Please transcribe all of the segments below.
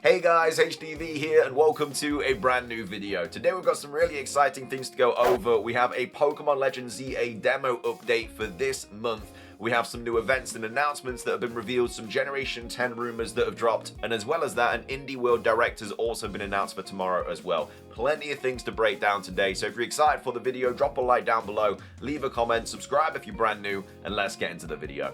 Hey guys, HDV here and welcome to a brand new video. Today we've got some really exciting things to go over. We have a Pokemon Legends ZA demo update for this month. We have some new events and announcements that have been revealed, some Generation 10 rumors that have dropped, and as well as that, an Indie World Direct has also been announced for tomorrow as well. Plenty of things to break down today, so if you're excited for the video, drop a like down below, leave a comment, subscribe if you're brand new, and let's get into the video.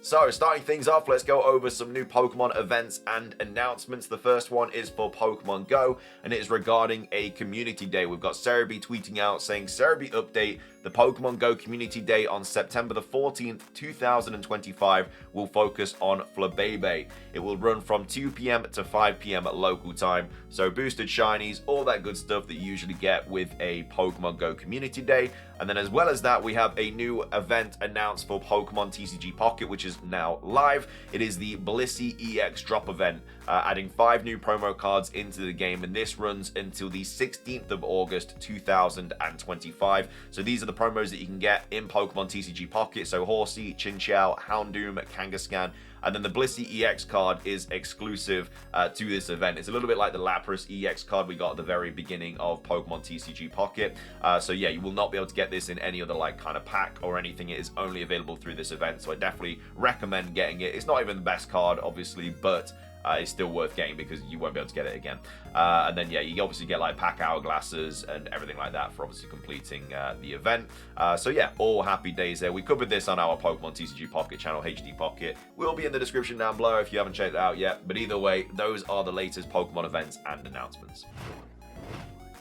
So, starting things off, let's go over some new Pokemon events and announcements. The first one is for Pokemon Go, and it is regarding a community day. We've got Cerebi tweeting out saying, Cerebi update, the Pokemon Go community day on September the 14th, 2025 will focus on Flabebe. It will run from 2 p.m. to 5 p.m. at local time. So boosted shinies, all that good stuff that you usually get with a Pokemon Go community day. And then as well as that, we have a new event announced for Pokemon TCG Pocket, which is now live. It is the Blissey EX drop event, adding 5 new promo cards into the game, and this runs until the 16th of August 2025. So these are the promos that you can get in Pokemon TCG Pocket, so Horsey, Chinchou, Houndoom, Kangaskhan, and then the Blissey EX card is exclusive to this event. It's a little bit like the Lapras EX card we got at the very beginning of Pokemon TCG Pocket. So yeah, you will not be able to get this in any other like kind of pack or anything. It is only available through this event, so I definitely recommend getting it. It's not even the best card, obviously, but it's still worth getting because you won't be able to get it again. And then yeah, you obviously get like pack hourglasses and everything like that for obviously completing the event. So yeah, all happy days there. We covered this on our Pokemon TCG Pocket channel, HD Pocket. Will be in the description down below if you haven't checked it out yet. But either way, those are the latest Pokemon events and announcements.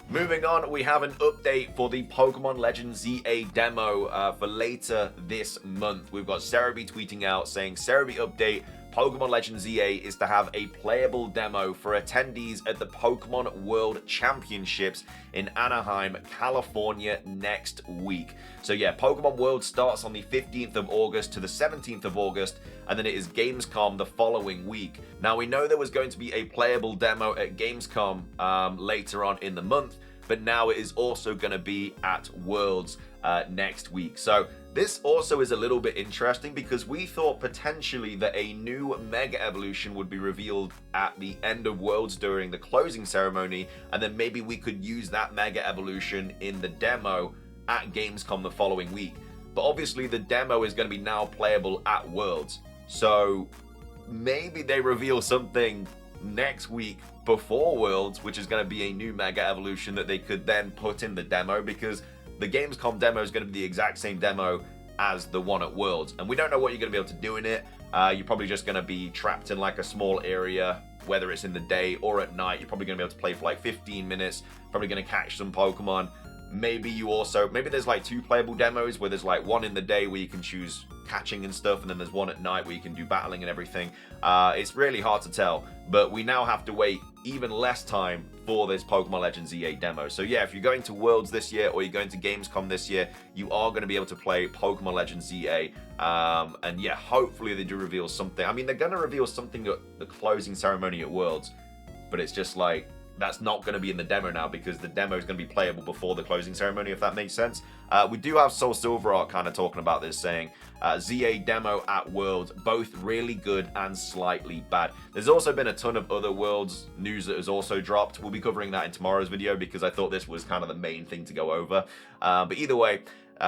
Moving on, we have an update for the Pokemon Legends ZA demo for later this month. We've got Cerebi tweeting out saying, Cerebi update, Pokemon Legends ZA is to have a playable demo for attendees at the Pokemon World Championships in Anaheim, California next week. So yeah, Pokemon World starts on the 15th of August to the 17th of August, and then it is Gamescom the following week. Now, we know there was going to be a playable demo at Gamescom later on in the month, but now it is also going to be at Worlds next week. So this also is a little bit interesting because we thought potentially that a new Mega Evolution would be revealed at the end of Worlds during the closing ceremony, and then maybe we could use that Mega Evolution in the demo at Gamescom the following week. But obviously the demo is going to be now playable at Worlds. So maybe they reveal something next week before Worlds, which is going to be a new Mega Evolution that they could then put in the demo, because the Gamescom demo is going to be the exact same demo as the one at Worlds, and we don't know what you're going to be able to do in it. You're probably just going to be trapped in like a small area, whether it's in the day or at night. You're probably going to be able to play for like 15 minutes, probably going to catch some Pokemon. Maybe there's like 2 playable demos where there's like one in the day where you can choose catching and stuff, and then there's one at night where you can do battling and everything. It's really hard to tell, but we now have to wait even less time for this Pokemon Legends ZA demo. So yeah, if you're going to Worlds this year or you're going to Gamescom this year, you are going to be able to play Pokemon Legends ZA. And yeah, hopefully they do reveal something. I mean, they're going to reveal something at the closing ceremony at Worlds, but it's just like, that's not going to be in the demo now because the demo is going to be playable before the closing ceremony, if that makes sense. We do have Soul Silverart kind of talking about this, saying ZA demo at Worlds, both really good and slightly bad. There's also been a ton of other Worlds news that has also dropped. We'll be covering that in tomorrow's video because I thought this was kind of the main thing to go over. But either way,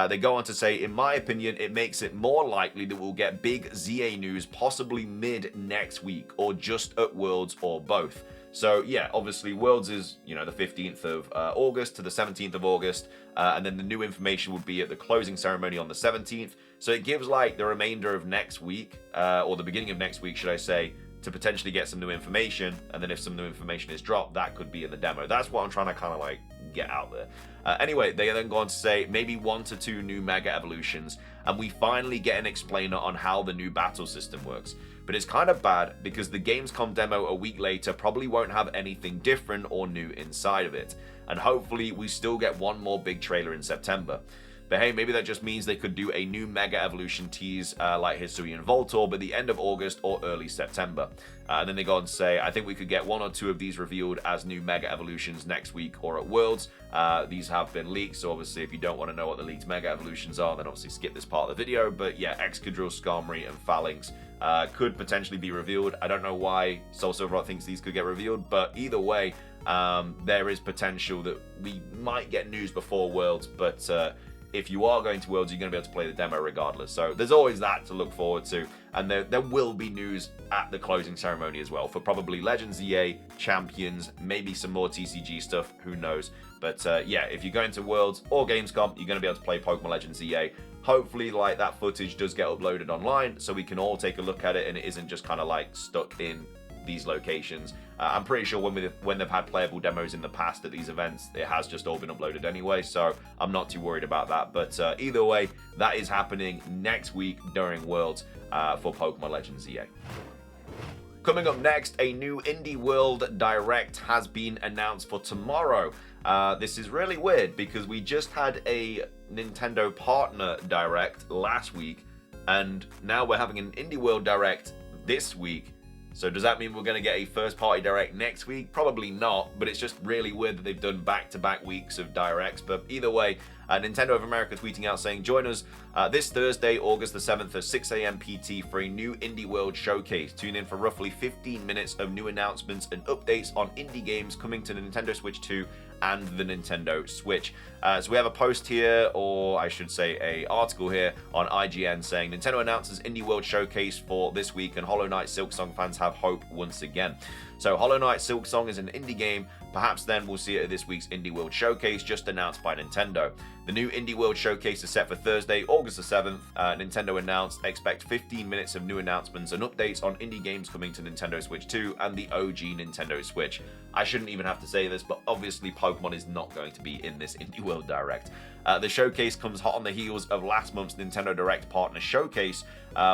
they go on to say, in my opinion, it makes it more likely that we'll get big ZA news possibly mid next week or just at Worlds or both. So yeah, obviously Worlds is, the 15th of August to the 17th of August, and then the new information would be at the closing ceremony on the 17th. So it gives like the remainder of next week, or the beginning of next week, should I say, to potentially get some new information. And then if some new information is dropped, that could be in the demo. That's what I'm trying to kind of like get out there. Anyway, they then go on to say maybe 1 to 2 new Mega Evolutions, and we finally get an explainer on how the new battle system works. But it's kind of bad because the Gamescom demo a week later probably won't have anything different or new inside of it. And hopefully we still get one more big trailer in September. But hey, maybe that just means they could do a new Mega Evolution tease like Hisuian Voltorb at the end of August or early September. And then they go on to say, I think we could get 1 or 2 of these revealed as new Mega Evolutions next week or at Worlds. These have been leaked, so obviously if you don't want to know what the leaked Mega Evolutions are, then obviously skip this part of the video. But yeah, Excadrill, Skarmory, and Phalanx could potentially be revealed. I don't know why Soul Silverheart thinks these could get revealed, but either way, there is potential that we might get news before Worlds, but if you are going to Worlds, you're going to be able to play the demo regardless. So there's always that to look forward to. And there will be news at the closing ceremony as well for probably Legends EA, Champions, maybe some more TCG stuff, who knows. But yeah, if you're going to Worlds or Gamescom, you're going to be able to play Pokemon Legends EA. Hopefully, like, that footage does get uploaded online so we can all take a look at it and it isn't just kind of like stuck in these locations. I'm pretty sure when they've had playable demos in the past at these events, it has just all been uploaded anyway, so I'm not too worried about that. But either way, that is happening next week during Worlds for Pokemon Legends EA. Coming up next, a new Indie World Direct has been announced for tomorrow. This is really weird because we just had a Nintendo Partner Direct last week, and now we're having an Indie World Direct this week. So does that mean we're going to get a first-party Direct next week? Probably not, but it's just really weird that they've done back-to-back weeks of Directs. But either way, Nintendo of America tweeting out saying, join us this Thursday, August the 7th at 6 a.m. PT for a new Indie World Showcase. Tune in for roughly 15 minutes of new announcements and updates on indie games coming to the Nintendo Switch 2 and the Nintendo Switch. So we have a post here, or I should say a article here on IGN saying Nintendo announces Indie World Showcase for this week and Hollow Knight Silksong fans have hope once again. So Hollow Knight Silksong is an indie game. Perhaps then we'll see it at this week's Indie World Showcase just announced by Nintendo. The new Indie World Showcase is set for Thursday, August the 7th. Nintendo announced expect 15 minutes of new announcements and updates on indie games coming to Nintendo Switch 2 and the OG Nintendo Switch. I shouldn't even have to say this, but obviously Pokemon is not going to be in this Indie World Direct. The showcase comes hot on the heels of last month's Nintendo Direct Partner Showcase,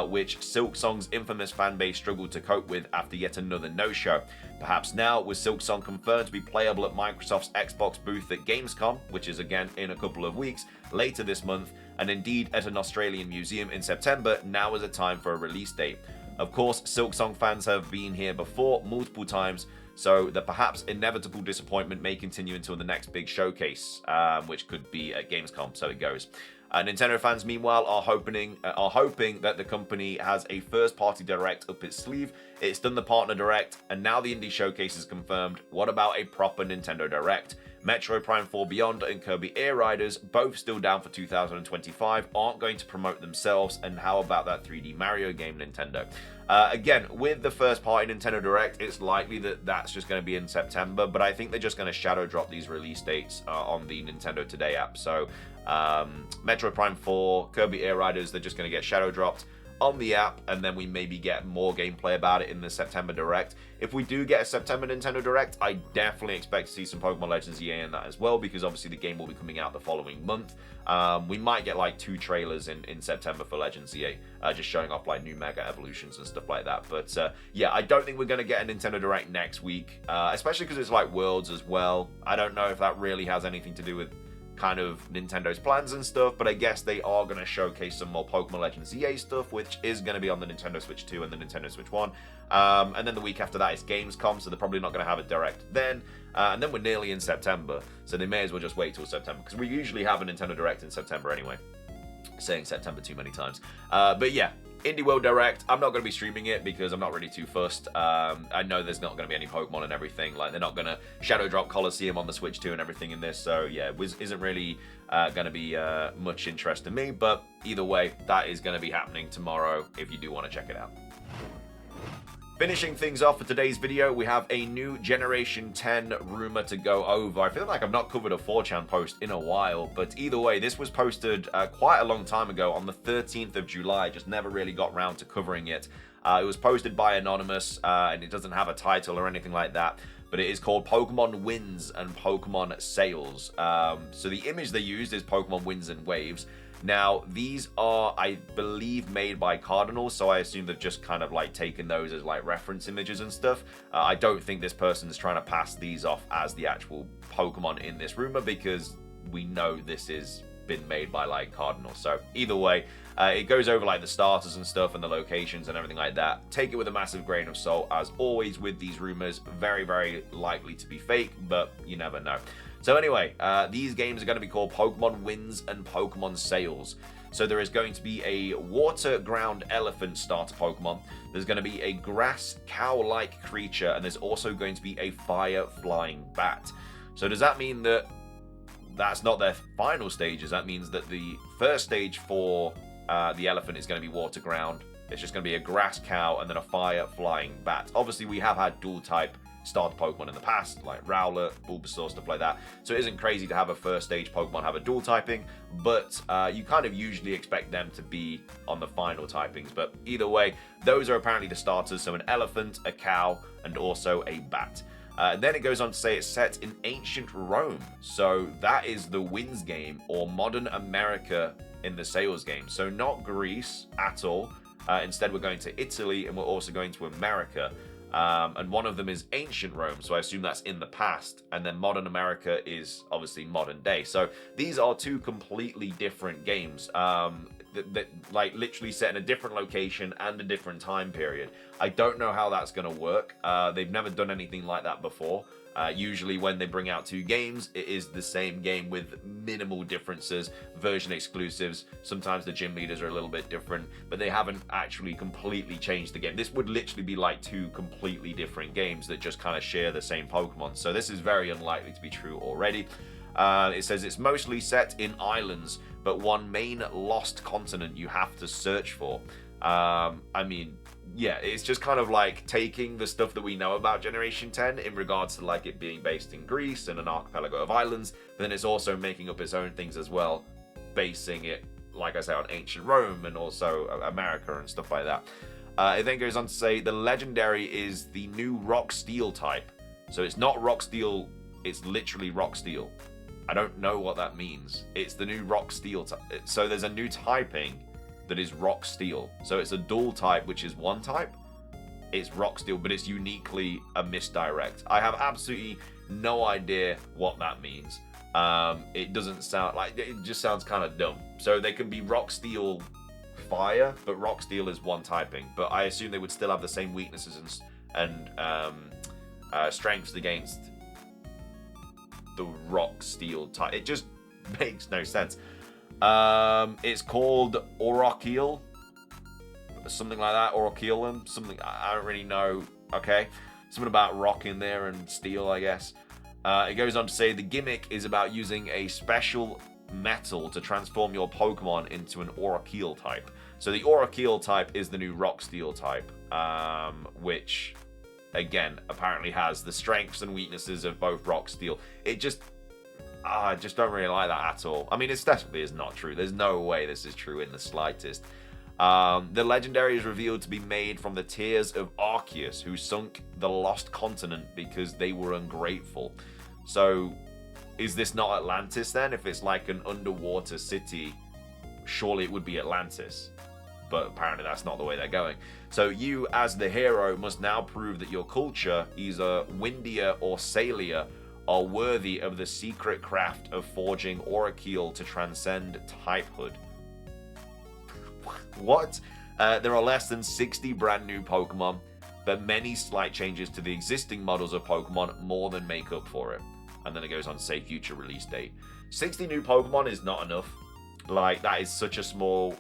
which Silksong's infamous fanbase struggled to cope with after yet another no-show. Perhaps now, with Silksong confirmed to be playable at Microsoft's Xbox booth at Gamescom, which is again in a couple of weeks, later this month, and indeed at an Australian museum in September, now is a time for a release date. Of course, Silksong fans have been here before multiple times, so the perhaps inevitable disappointment may continue until the next big showcase, which could be at Gamescom, so it goes. Nintendo fans, meanwhile, are hoping that the company has a first-party Direct up its sleeve. It's done the Partner Direct, and now the Indie Showcase is confirmed. What about a proper Nintendo Direct? Metroid Prime 4 Beyond and Kirby Air Riders, both still down for 2025, aren't going to promote themselves, and how about that 3D Mario game, Nintendo? Again, with the first-party Nintendo Direct, it's likely that that's just going to be in September, but I think they're just going to shadow drop these release dates on the Nintendo Today app. So Metroid Prime 4, Kirby Air Riders, they're just going to get shadow dropped on the app, and then we maybe get more gameplay about it in the September Direct. If we do get a September Nintendo Direct, I definitely expect to see some Pokemon Legends EA in that as well, because obviously the game will be coming out the following month. We might get like 2 trailers in September for Legends EA, just showing off like new Mega Evolutions and stuff like that. But yeah, I don't think we're going to get a Nintendo Direct next week, especially because it's like Worlds as well. I don't know if that really has anything to do with kind of Nintendo's plans and stuff, but I guess they are going to showcase some more Pokemon Legends EA stuff, which is going to be on the Nintendo Switch 2 and the Nintendo Switch 1. And then the week after that is Gamescom, so they're probably not going to have a Direct then. And then we're nearly in September, so they may as well just wait till September, because we usually have a Nintendo Direct in September anyway. Saying September too many times. But yeah, Indie World Direct, I'm not going to be streaming it because I'm not really too fussed. I know there's not going to be any Pokemon and everything. Like, they're not going to shadow drop Colosseum on the Switch 2 and everything in this. So yeah, it isn't really going to be much interest in me. But either way, that is going to be happening tomorrow if you do want to check it out. Finishing things off for today's video, we have a new Generation 10 rumor to go over. I feel like I've not covered a 4chan post in a while, but either way, this was posted quite a long time ago on the 13th of July, just never really got round to covering it. It was posted by Anonymous, and it doesn't have a title or anything like that, but it is called Pokemon Wins and Pokemon Sales. So the image they used is Pokemon Wins and Waves. Now, these are, I believe, made by Cardinal, so I assume they've just kind of like taken those as like reference images and stuff. I don't think this person's trying to pass these off as the actual Pokemon in this rumor, because we know this is been made by like Cardinal. So either way, it goes over like the starters and stuff and the locations and everything like that. Take it with a massive grain of salt, as always with these rumors. Very, very likely to be fake, but you never know. So anyway, these games are going to be called Pokemon Winds and Pokemon Sails. So there is going to be a water ground elephant starter Pokemon. There's going to be a grass cow-like creature, and there's also going to be a fire flying bat. So does that mean that that's not their final stages? That means that the first stage for the elephant is going to be water ground. It's just going to be a grass cow and then a fire flying bat. Obviously, we have had dual type starter Pokemon in the past, like Rowlet, Bulbasaur, stuff like that. So it isn't crazy to have a first stage Pokemon have a dual typing, but you kind of usually expect them to be on the final typings. But either way, those are apparently the starters. So an elephant, a cow, and also a bat. Then it goes on to say it's set in ancient Rome. So that is the Winds game, or modern America in the Sails game. So not Greece at all. Instead, we're going to Italy, and we're also going to America. And one of them is ancient Rome, so I assume that's in the past. And then modern America is obviously modern day. So these are two completely different games that like literally set in a different location and a different time period. I don't know how that's going to work. They've never done anything like that before. Usually when they bring out two games, it is the same game with minimal differences, version exclusives. Sometimes the gym leaders are a little bit different, but they haven't actually completely changed the game. This would literally be like two completely different games that just kind of share the same Pokemon. So this is very unlikely to be true already. It says it's mostly set in islands, but one main lost continent you have to search for. I mean, yeah, it's just kind of like taking the stuff that we know about Generation 10 in regards to like it being based in Greece and an archipelago of islands, but then it's also making up its own things as well, basing it, like I say, on ancient Rome and also America and stuff like that. It then goes on to say the legendary is the new Rock Steel type. So it's not Rock Steel, it's literally Rock Steel. I don't know what that means. It's the new Rock Steel type. So there's a new typing that is Rock Steel. So it's a dual type, which is one type. It's Rock Steel, but it's uniquely a misdirect. I have absolutely no idea what that means. It doesn't sound like, it just sounds kind of dumb. So they can be Rock Steel Fire, but Rock Steel is one typing. But I assume they would still have the same weaknesses and strengths against the Rock Steel type. It just makes no sense. It's called Oracle, something like that, Oraculum, something, I don't really know, okay, something about rock in there and steel, I guess. It goes on to say the gimmick is about using a special metal to transform your Pokemon into an Oracle type. So the Oracle type is the new Rock Steel type, which, again, apparently has the strengths and weaknesses of both Rock Steel. It just... I just don't really like that at all. I mean, it definitely is not true. There's no way this is true in the slightest. The legendary is revealed to be made from the tears of Arceus, who sunk the lost continent because they were ungrateful. So, is this not Atlantis then? If it's like an underwater city, surely it would be Atlantis. But apparently that's not the way they're going. So you, as the hero, must now prove that your culture, either Windia or Salia, are worthy of the secret craft of forging Oracle to transcend typehood. What? There are less than 60 brand new Pokemon, but many slight changes to the existing models of Pokemon more than make up for it. And then it goes on to say future release date. 60 new Pokemon is not enough. Like, that is such a small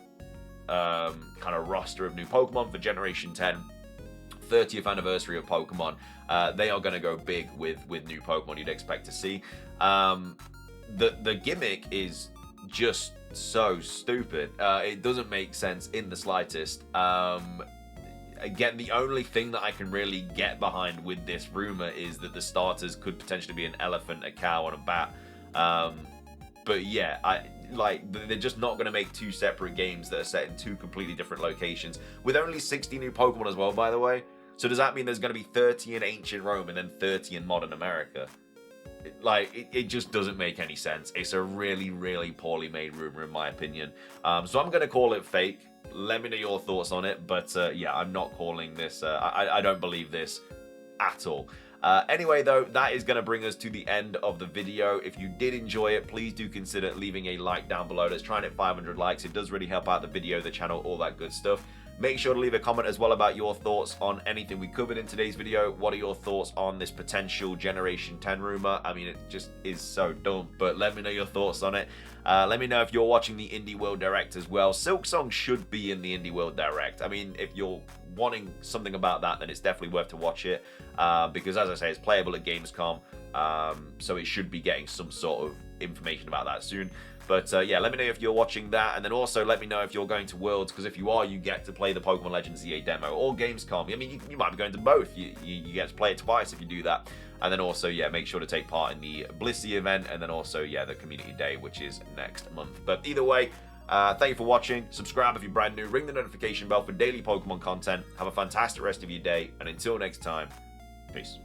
kind of roster of new Pokemon for Generation 10. 30th anniversary of Pokemon, they are going to go big with new Pokemon you'd expect to see. The gimmick is just so stupid. It doesn't make sense in the slightest. Again, the only thing that I can really get behind with this rumor is that the starters could potentially be an elephant, a cow, and a bat. But yeah, they're just not going to make two separate games that are set in two completely different locations with only 60 new Pokemon as well, by the way. So does that mean there's going to be 30 in ancient Rome and then 30 in modern America? It just doesn't make any sense. It's a really, really poorly made rumor in my opinion. So I'm going to call it fake. Let me know your thoughts on it. But yeah, I'm not calling this. I don't believe this at all. Anyway, though, that is going to bring us to the end of the video. If you did enjoy it, please do consider leaving a like down below. Let's try and hit 500 likes. It does really help out the video, the channel, all that good stuff. Make sure to leave a comment as well about your thoughts on anything we covered in today's video. What are your thoughts on this potential Generation 10 rumor? I mean, it just is so dumb, but let me know your thoughts on it. Let me know if you're watching the Indie World Direct as well. Silksong should be in the Indie World Direct. I mean, if you're wanting something about that, then it's definitely worth to watch it. Because as I say, it's playable at Gamescom. So it should be getting some sort of information about that soon. But yeah, let me know if you're watching that, and then also let me know if you're going to Worlds, because if you are, you get to play the Pokemon Legends EA demo or Gamescom. I mean, you might be going to both. You get to play it twice if you do that. And then also, yeah, make sure to take part in the Blissey event, and then also, yeah, the Community Day, which is next month. But either way, thank you for watching. Subscribe if you're brand new. Ring the notification bell for daily Pokemon content. Have a fantastic rest of your day, and until next time, peace.